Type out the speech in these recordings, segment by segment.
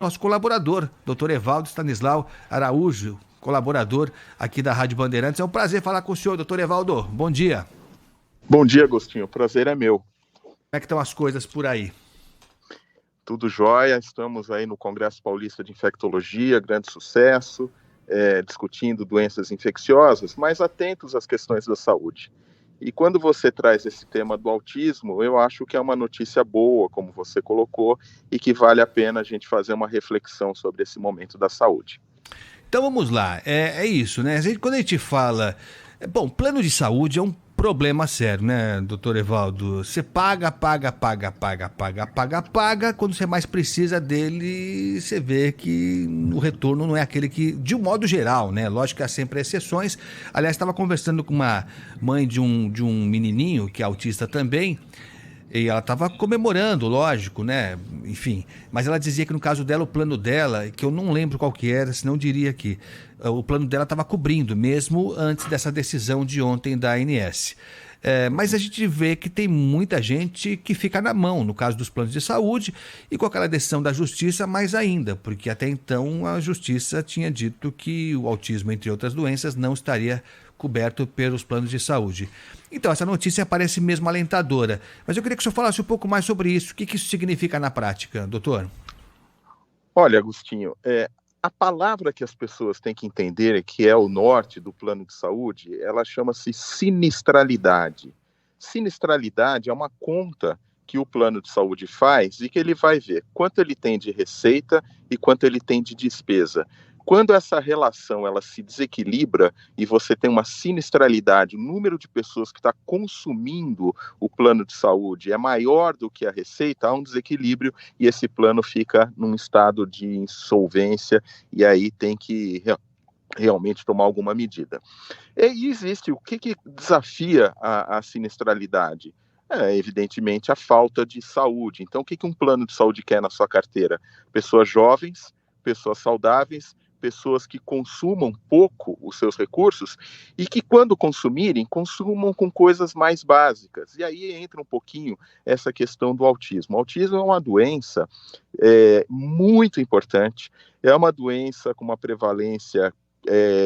Nosso colaborador, Dr. Evaldo Stanislau Araújo, colaborador aqui da Rádio Bandeirantes. É um prazer falar com o senhor, Dr. Evaldo. Bom dia. Bom dia, Agostinho. O prazer é meu. Como é que estão as coisas por aí? Tudo jóia. Estamos aí no Congresso Paulista de Infectologia, grande sucesso, discutindo doenças infecciosas, mas atentos às questões da saúde. E quando você traz esse tema do autismo, eu acho que é uma notícia boa, como você colocou, e que vale a pena a gente fazer uma reflexão sobre esse momento da saúde. Então vamos lá, é isso, né? Quando a gente fala... Bom, plano de saúde é um problema sério, né, doutor Evaldo? Você paga. Quando você mais precisa dele, você vê que o retorno não é aquele que, de um modo geral, né? Lógico que há sempre exceções. Aliás, estava conversando com uma mãe de um menininho, que é autista também, e ela estava comemorando, lógico, né? Enfim, mas ela dizia que no caso dela, o plano dela, que eu não lembro qual que era, senão diria que o plano dela estava cobrindo, mesmo antes dessa decisão de ontem da ANS. Mas a gente vê que tem muita gente que fica na mão, no caso dos planos de saúde, e com aquela decisão da justiça, mais ainda, porque até então a justiça tinha dito que o autismo, entre outras doenças, não estaria coberto pelos planos de saúde. Então, essa notícia parece mesmo alentadora, mas eu queria que o senhor falasse um pouco mais sobre isso. O que isso significa na prática, doutor? Olha, Agostinho, a palavra que as pessoas têm que entender, que é o norte do plano de saúde, ela chama-se sinistralidade. Sinistralidade é uma conta que o plano de saúde faz e que ele vai ver quanto ele tem de receita e quanto ele tem de despesa. Quando essa relação ela se desequilibra e você tem uma sinistralidade, o número de pessoas que está consumindo o plano de saúde é maior do que a receita, há um desequilíbrio e esse plano fica num estado de insolvência e aí tem que realmente tomar alguma medida. E existe, o que desafia a sinistralidade? Evidentemente, a falta de saúde. Então, o que um plano de saúde quer na sua carteira? Pessoas jovens, pessoas saudáveis, pessoas que consumam pouco os seus recursos e que, quando consumirem, consumam com coisas mais básicas. E aí entra um pouquinho essa questão do autismo. O autismo é uma doença muito importante, é uma doença com uma prevalência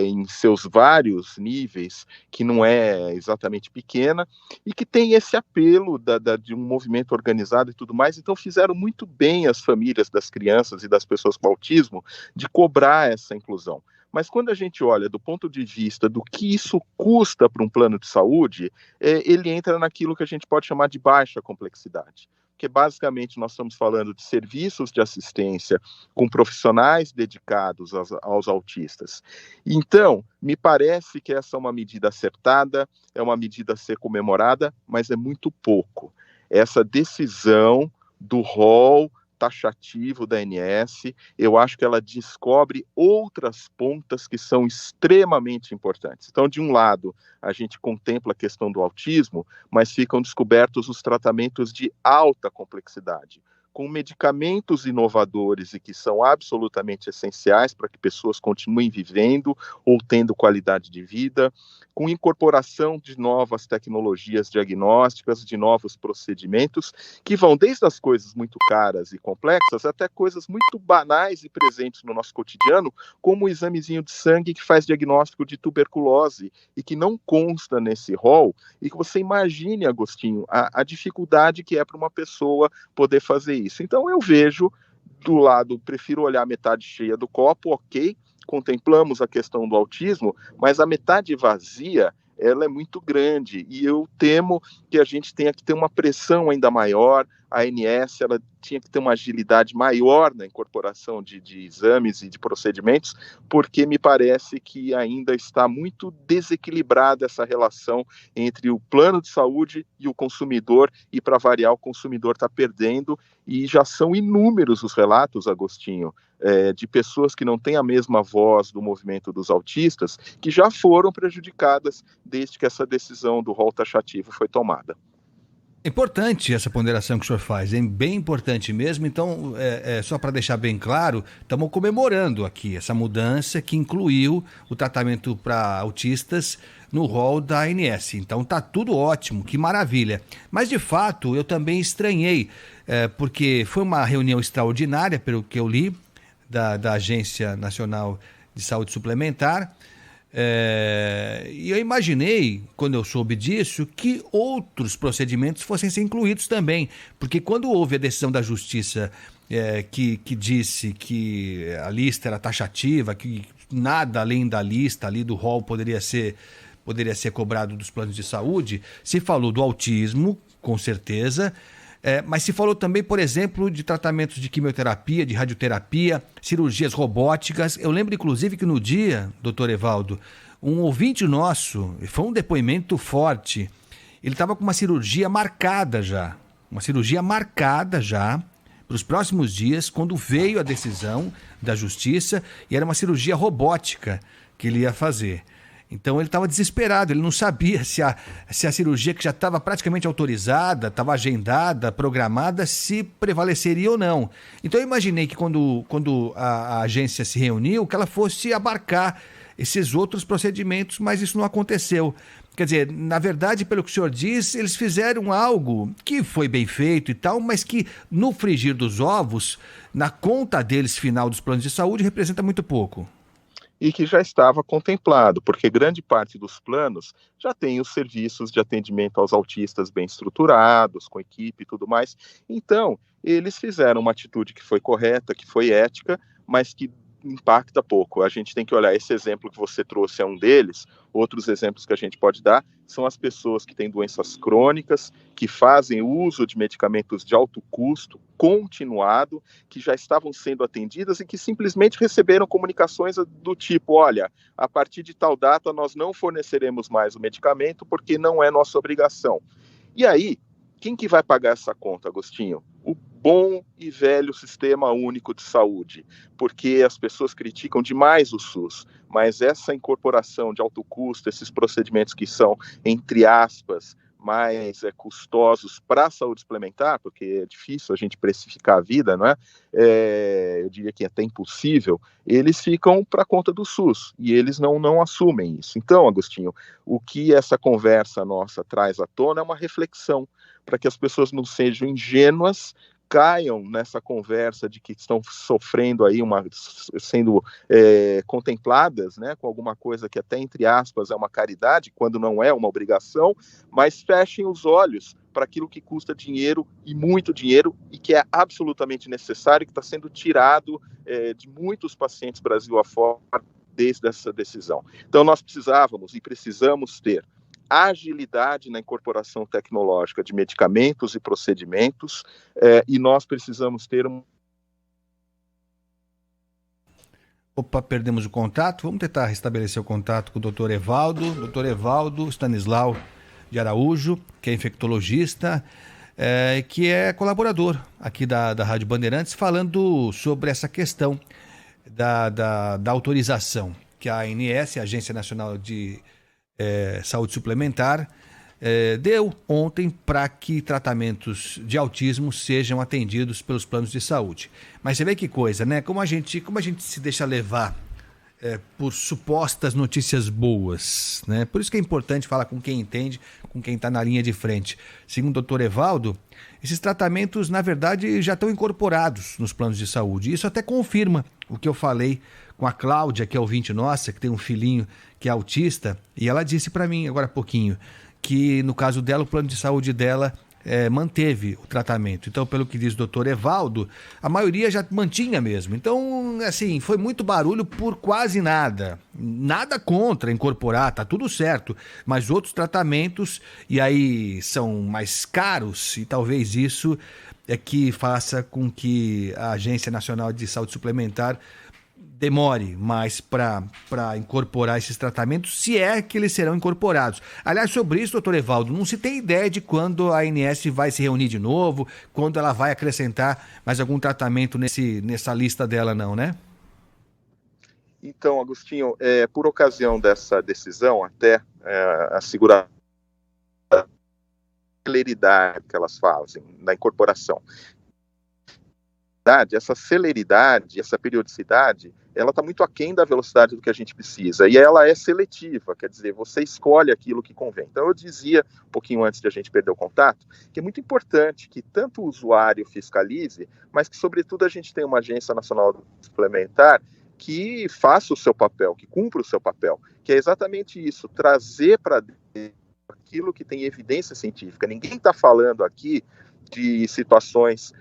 em seus vários níveis, que não é exatamente pequena, e que tem esse apelo de um movimento organizado e tudo mais. Então fizeram muito bem as famílias das crianças e das pessoas com autismo de cobrar essa inclusão. Mas quando a gente olha do ponto de vista do que isso custa para um plano de saúde, ele entra naquilo que a gente pode chamar de baixa complexidade. Porque basicamente nós estamos falando de serviços de assistência com profissionais dedicados aos autistas. Então, me parece que essa é uma medida acertada, é uma medida a ser comemorada, mas é muito pouco. Essa decisão do rol taxativo da ANS, eu acho que ela descobre outras pontas que são extremamente importantes. Então, de um lado, a gente contempla a questão do autismo, mas ficam descobertos os tratamentos de alta complexidade, com medicamentos inovadores e que são absolutamente essenciais para que pessoas continuem vivendo ou tendo qualidade de vida, com incorporação de novas tecnologias diagnósticas, de novos procedimentos, que vão desde as coisas muito caras e complexas até coisas muito banais e presentes no nosso cotidiano, como o examezinho de sangue que faz diagnóstico de tuberculose e que não consta nesse rol, e que você imagine, Agostinho, a dificuldade que é para uma pessoa poder fazer isso. Então eu vejo do lado, prefiro olhar a metade cheia do copo, ok, contemplamos a questão do autismo, mas a metade vazia, ela é muito grande, e eu temo que a gente tenha que ter uma pressão ainda maior. A ANS, ela tinha que ter uma agilidade maior na incorporação de exames e de procedimentos, porque me parece que ainda está muito desequilibrada essa relação entre o plano de saúde e o consumidor, e para variar, o consumidor está perdendo, e já são inúmeros os relatos, Agostinho, de pessoas que não têm a mesma voz do movimento dos autistas, que já foram prejudicadas desde que essa decisão do rol taxativo foi tomada. Importante essa ponderação que o senhor faz, hein? Bem importante mesmo. Então, só para deixar bem claro, estamos comemorando aqui essa mudança que incluiu o tratamento para autistas no rol da ANS. Então, tá tudo ótimo, que maravilha. Mas, de fato, eu também estranhei, porque foi uma reunião extraordinária, pelo que eu li, da Agência Nacional de Saúde Suplementar. E eu imaginei, quando eu soube disso, que outros procedimentos fossem ser incluídos também, porque quando houve a decisão da Justiça que disse que a lista era taxativa, que nada além da lista ali do rol poderia ser cobrado dos planos de saúde, se falou do autismo, com certeza, mas se falou também, por exemplo, de tratamentos de quimioterapia, de radioterapia, cirurgias robóticas. Eu lembro, inclusive, que no dia, doutor Evaldo, um ouvinte nosso, foi um depoimento forte, ele estava com uma cirurgia marcada já para os próximos dias, quando veio a decisão da Justiça, e era uma cirurgia robótica que ele ia fazer. Então ele estava desesperado, ele não sabia se a cirurgia que já estava praticamente autorizada, estava agendada, programada, se prevaleceria ou não. Então eu imaginei que quando a agência se reuniu, que ela fosse abarcar esses outros procedimentos, mas isso não aconteceu. Quer dizer, na verdade, pelo que o senhor diz, eles fizeram algo que foi bem feito e tal, mas que no frigir dos ovos, na conta deles final dos planos de saúde, representa muito pouco. E que já estava contemplado, porque grande parte dos planos já tem os serviços de atendimento aos autistas bem estruturados, com equipe e tudo mais. Então, eles fizeram uma atitude que foi correta, que foi ética, mas que impacta pouco. A gente tem que olhar, esse exemplo que você trouxe é um deles, outros exemplos que a gente pode dar são as pessoas que têm doenças crônicas, que fazem uso de medicamentos de alto custo, continuado, que já estavam sendo atendidas e que simplesmente receberam comunicações do tipo, olha, a partir de tal data nós não forneceremos mais o medicamento porque não é nossa obrigação. E aí, quem que vai pagar essa conta, Agostinho? O bom e velho Sistema Único de Saúde, porque as pessoas criticam demais o SUS, mas essa incorporação de alto custo, esses procedimentos que são, entre aspas, mais custosos para a saúde suplementar, porque é difícil a gente precificar a vida, não é? Eu diria que é até impossível, eles ficam para conta do SUS, e eles não assumem isso. Então, Agostinho, o que essa conversa nossa traz à tona é uma reflexão, para que as pessoas não sejam ingênuas, caiam nessa conversa de que estão sofrendo aí, sendo contempladas, né, com alguma coisa que até, entre aspas, é uma caridade, quando não é uma obrigação, mas fechem os olhos para aquilo que custa dinheiro, e muito dinheiro, e que é absolutamente necessário, que está sendo tirado de muitos pacientes Brasil afora desde essa decisão. Então nós precisávamos e precisamos ter agilidade na incorporação tecnológica de medicamentos e procedimentos, e nós precisamos ter Opa, perdemos o contato. Vamos tentar restabelecer o contato com o doutor Evaldo Stanislau de Araújo, que é infectologista, que é colaborador aqui da Rádio Bandeirantes, falando sobre essa questão da autorização que a ANS, a Agência Nacional de Saúde Suplementar, deu ontem para que tratamentos de autismo sejam atendidos pelos planos de saúde. Mas você vê que coisa, né? Como a gente se deixa levar por supostas notícias boas, né? Por isso que é importante falar com quem entende, com quem está na linha de frente. Segundo o doutor Evaldo, esses tratamentos, na verdade, já estão incorporados nos planos de saúde. Isso até confirma o que eu falei com a Cláudia, que é ouvinte nossa, que tem um filhinho que é autista, e ela disse para mim agora há pouquinho que, no caso dela, o plano de saúde dela manteve o tratamento. Então, pelo que diz o doutor Evaldo, a maioria já mantinha mesmo. Então, assim, foi muito barulho por quase nada. Nada contra incorporar, tá tudo certo. Mas outros tratamentos, e aí são mais caros, e talvez isso é que faça com que a Agência Nacional de Saúde Suplementar demore mais para incorporar esses tratamentos, se é que eles serão incorporados. Aliás, sobre isso, doutor Evaldo, não se tem ideia de quando a ANS vai se reunir de novo, quando ela vai acrescentar mais algum tratamento nessa lista dela, não, né? Então, Agostinho, por ocasião dessa decisão, até a seguradora, celeridade que elas fazem na incorporação essa celeridade, essa periodicidade, ela está muito aquém da velocidade do que a gente precisa, e ela é seletiva, quer dizer, você escolhe aquilo que convém. Então eu dizia, um pouquinho antes de a gente perder o contato, que é muito importante que tanto o usuário fiscalize, mas que sobretudo a gente tenha uma agência nacional suplementar que faça o seu papel, que cumpra o seu papel, que é exatamente isso, trazer para aquilo que tem evidência científica. Ninguém está falando aqui de situações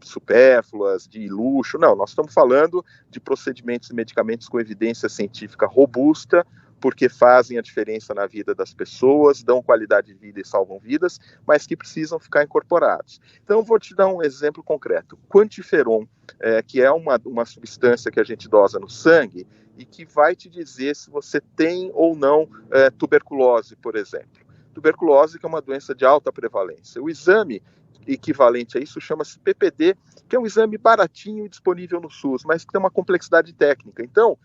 supérfluas, de luxo, não, nós estamos falando de procedimentos e medicamentos com evidência científica robusta, porque fazem a diferença na vida das pessoas, dão qualidade de vida e salvam vidas, mas que precisam ficar incorporados. Então, vou te dar um exemplo concreto. Quantiferon, que é uma substância que a gente dosa no sangue e que vai te dizer se você tem ou não tuberculose, por exemplo. Tuberculose, que é uma doença de alta prevalência. O exame equivalente a isso chama-se PPD, que é um exame baratinho e disponível no SUS, mas que tem uma complexidade técnica. Então,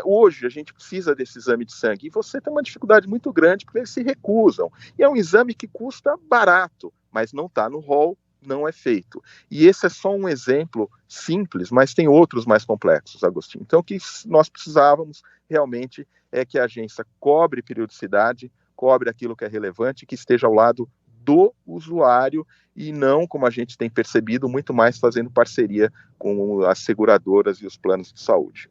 hoje a gente precisa desse exame de sangue e você tem uma dificuldade muito grande porque eles se recusam. E é um exame que custa barato, mas não está no rol, não é feito. E esse é só um exemplo simples, mas tem outros mais complexos, Agostinho. Então, o que nós precisávamos realmente é que a agência cobre periodicidade, cobre aquilo que é relevante, que esteja ao lado do usuário e não, como a gente tem percebido, muito mais fazendo parceria com as seguradoras e os planos de saúde.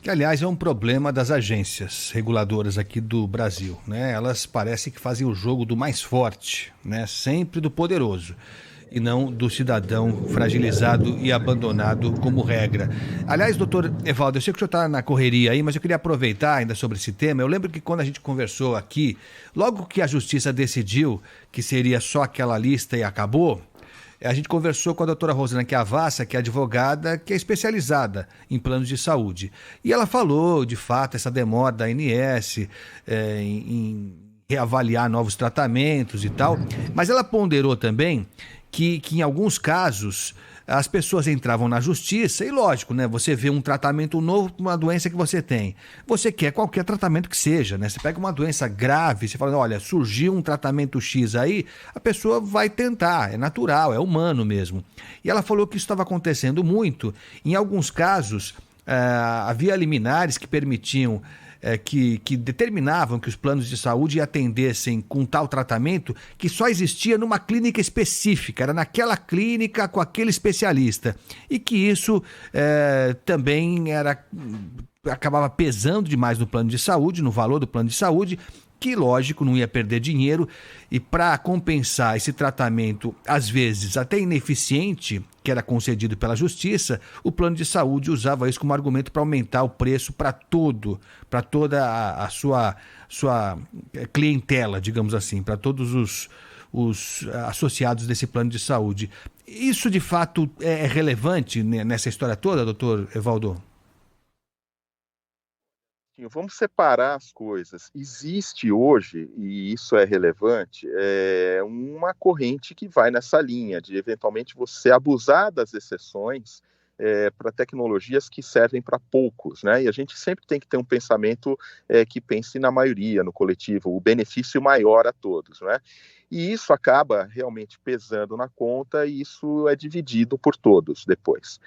Que, aliás, é um problema das agências reguladoras aqui do Brasil, né? Elas parecem que fazem o jogo do mais forte, né? Sempre do poderoso, e não do cidadão fragilizado e abandonado como regra. Aliás, doutor Evaldo, eu sei que o senhor está na correria aí, mas eu queria aproveitar ainda sobre esse tema. Eu lembro que quando a gente conversou aqui, logo que a Justiça decidiu que seria só aquela lista e acabou, a gente conversou com a doutora Rosana Chiavassa, que é advogada, que é especializada em planos de saúde. E ela falou, de fato, essa demora da ANS em reavaliar novos tratamentos e tal, mas ela ponderou também que em alguns casos as pessoas entravam na justiça e, lógico, né, você vê um tratamento novo para uma doença que você tem. Você quer qualquer tratamento que seja, né? Você pega uma doença grave, você fala, olha, surgiu um tratamento X aí, a pessoa vai tentar, é natural, é humano mesmo. E ela falou que isso estava acontecendo muito. Em alguns casos, havia liminares que permitiam que determinavam que os planos de saúde atendessem com tal tratamento que só existia numa clínica específica, era naquela clínica com aquele especialista, e que isso também acabava pesando demais no plano de saúde, no valor do plano de saúde, que, lógico, não ia perder dinheiro, e para compensar esse tratamento, às vezes até ineficiente, que era concedido pela Justiça, o plano de saúde usava isso como argumento para aumentar o preço para toda a sua clientela, digamos assim, para todos os associados desse plano de saúde. Isso, de fato, é relevante nessa história toda, doutor Evaldo? Vamos separar as coisas. Existe hoje, e isso é relevante, uma corrente que vai nessa linha de, eventualmente, você abusar das exceções para tecnologias que servem para poucos, né? E a gente sempre tem que ter um pensamento que pense na maioria, no coletivo, o benefício maior a todos, né? E isso acaba realmente pesando na conta e isso é dividido por todos depois.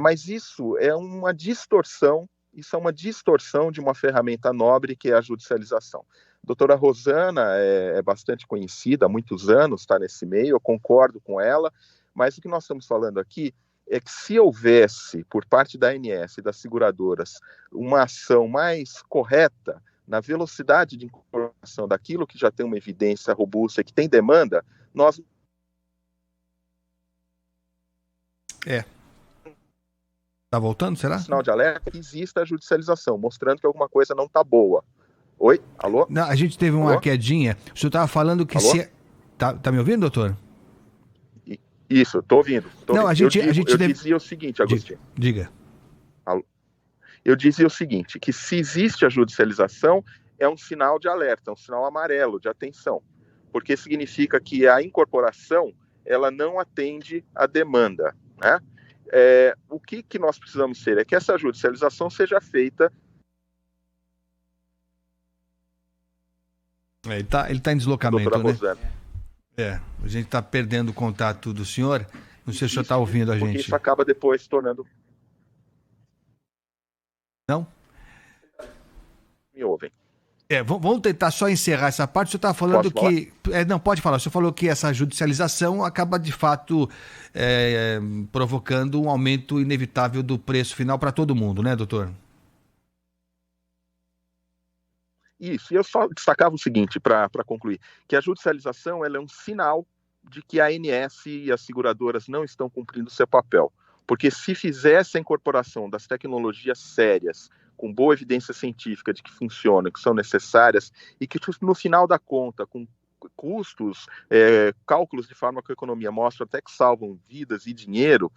Mas isso é uma distorção. Isso é uma distorção de uma ferramenta nobre que é a judicialização. A doutora Rosana é bastante conhecida, há muitos anos está nesse meio, eu concordo com ela, mas o que nós estamos falando aqui é que se houvesse, por parte da ANS e das seguradoras, uma ação mais correta na velocidade de incorporação daquilo que já tem uma evidência robusta e que tem demanda, nós... Tá voltando, será? Sinal de alerta que exista a judicialização, mostrando que alguma coisa não está boa. Oi? Alô? Não, a gente teve uma quedinha. O senhor estava falando que... Alô? Tá me ouvindo, doutor? Isso, estou ouvindo. Não, eu dizia o seguinte, Agostinho. Diga. Eu dizia o seguinte, que se existe a judicialização, é um sinal de alerta, é um sinal amarelo de atenção, porque significa que a incorporação, ela não atende à demanda, né? O que nós precisamos ser é que essa judicialização seja feita. Ele tá em deslocamento, né? Rosana. A gente está perdendo o contato do senhor. Não sei se o senhor está ouvindo a gente. Porque isso acaba depois tornando... Não? Me ouvem. Vamos tentar só encerrar essa parte. O senhor estava falando que... não, pode falar. O senhor falou que essa judicialização acaba, de fato, provocando um aumento inevitável do preço final para todo mundo, né, doutor? Isso. E eu só destacava o seguinte, para concluir, que a judicialização ela é um sinal de que a ANS e as seguradoras não estão cumprindo seu papel. Porque se fizesse a incorporação das tecnologias sérias, com boa evidência científica de que funcionam, que são necessárias, e que no final da conta, com custos, cálculos de farmacoeconomia mostram até que salvam vidas e dinheiro,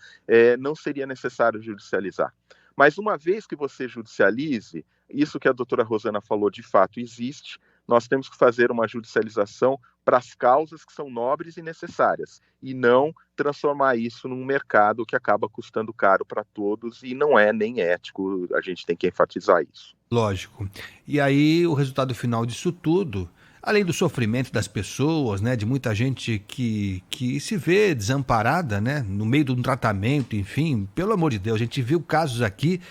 não seria necessário judicializar. Mas uma vez que você judicialize, isso que a doutora Rosana falou de fato existe, nós temos que fazer uma judicialização para as causas que são nobres e necessárias, e não transformar isso num mercado que acaba custando caro para todos, e não é nem ético, a gente tem que enfatizar isso. Lógico. E aí o resultado final disso tudo, além do sofrimento das pessoas, né, de muita gente que se vê desamparada, né, no meio de um tratamento, enfim, pelo amor de Deus, a gente viu casos aqui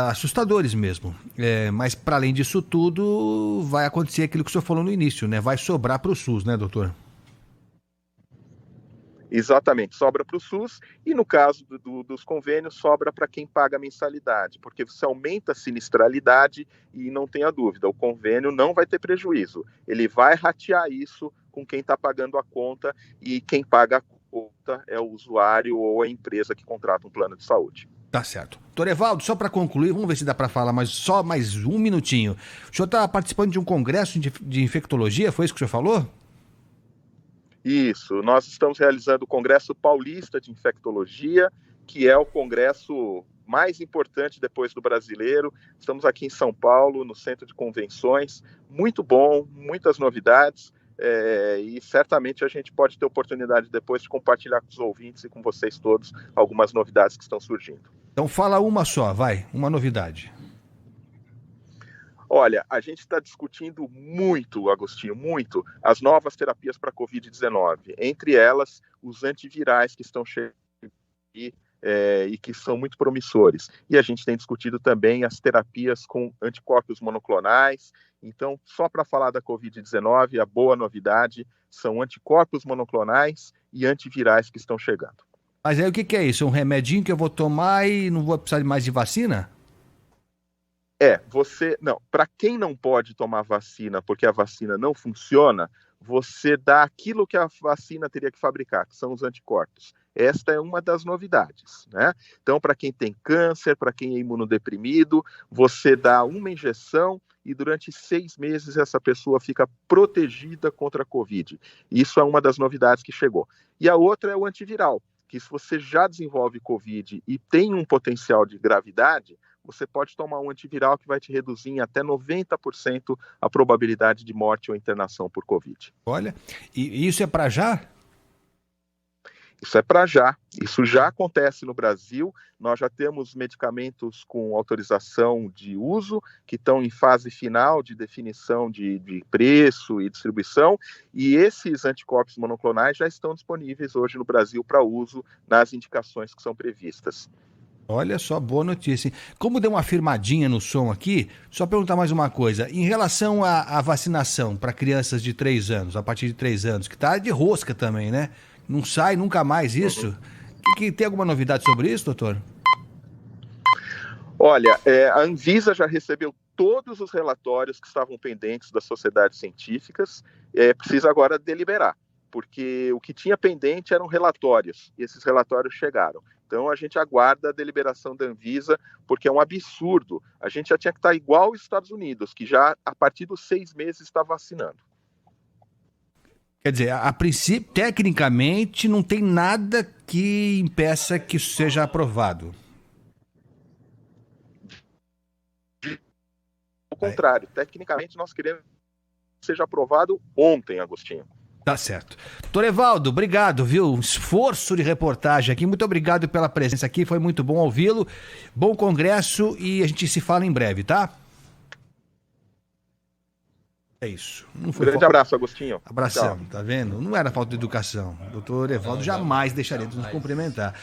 assustadores mesmo. Mas para além disso tudo, vai acontecer aquilo que o senhor falou no início, né? Vai sobrar para o SUS, né, doutor? Exatamente, sobra para o SUS e no caso dos convênios sobra para quem paga a mensalidade, porque você aumenta a sinistralidade e não tenha dúvida, o convênio não vai ter prejuízo, ele vai ratear isso com quem está pagando a conta e quem paga a conta é o usuário ou a empresa que contrata um plano de saúde. Tá certo. Doutor Evaldo, só para concluir, vamos ver se dá para falar só mais um minutinho. O senhor está participando de um congresso de infectologia, foi isso que o senhor falou? Isso, nós estamos realizando o Congresso Paulista de Infectologia, que é o congresso mais importante depois do brasileiro. Estamos aqui em São Paulo, no Centro de Convenções, muito bom, muitas novidades, e certamente a gente pode ter oportunidade depois de compartilhar com os ouvintes e com vocês todos algumas novidades que estão surgindo. Então fala uma só, vai, uma novidade. Olha, a gente está discutindo muito, Agostinho, muito, as novas terapias para a Covid-19, entre elas os antivirais que estão chegando aqui, e que são muito promissores. E a gente tem discutido também as terapias com anticorpos monoclonais. Então, só para falar da Covid-19, a boa novidade são anticorpos monoclonais e antivirais que estão chegando. Mas aí o que é isso? É um remedinho que eu vou tomar e não vou precisar mais de vacina? Não, para quem não pode tomar vacina porque a vacina não funciona, você dá aquilo que a vacina teria que fabricar, que são os anticorpos. Esta é uma das novidades, né? Então, para quem tem câncer, para quem é imunodeprimido, você dá uma injeção e durante 6 meses essa pessoa fica protegida contra a Covid. Isso é uma das novidades que chegou. E a outra é o antiviral, que se você já desenvolve Covid e tem um potencial de gravidade, você pode tomar um antiviral que vai te reduzir em até 90% a probabilidade de morte ou internação por Covid. Olha, e isso é para já? Isso é para já. Isso já acontece no Brasil. Nós já temos medicamentos com autorização de uso, que estão em fase final de definição de preço e distribuição, e esses anticorpos monoclonais já estão disponíveis hoje no Brasil para uso nas indicações que são previstas. Olha só, boa notícia. Como deu uma firmadinha no som aqui, só perguntar mais uma coisa. Em relação à vacinação para crianças de 3 anos, a partir de 3 anos, que tá de rosca também, né? Não sai nunca mais isso. Tem alguma novidade sobre isso, doutor? Olha, a Anvisa já recebeu todos os relatórios que estavam pendentes das sociedades científicas, precisa agora deliberar, porque o que tinha pendente eram relatórios, e esses relatórios chegaram. Então a gente aguarda a deliberação da Anvisa, porque é um absurdo. A gente já tinha que estar igual aos Estados Unidos, que já a partir dos 6 meses está vacinando. Quer dizer, a princípio, tecnicamente, não tem nada que impeça que isso seja aprovado. Ao contrário, tecnicamente nós queremos que seja aprovado ontem, Agostinho. Tá certo. Doutor Evaldo, obrigado, viu? Um esforço de reportagem aqui. Muito obrigado pela presença aqui, foi muito bom ouvi-lo. Bom congresso e a gente se fala em breve, tá? É isso. Um grande abraço, Agostinho. Abração, Tchau. Tá vendo? Não era falta de educação. Doutor Evaldo jamais deixaria de nos cumprimentar.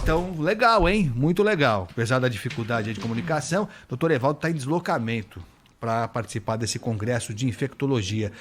Então, legal, hein? Muito legal. Apesar da dificuldade de comunicação, doutor Evaldo está em deslocamento para participar desse congresso de infectologia.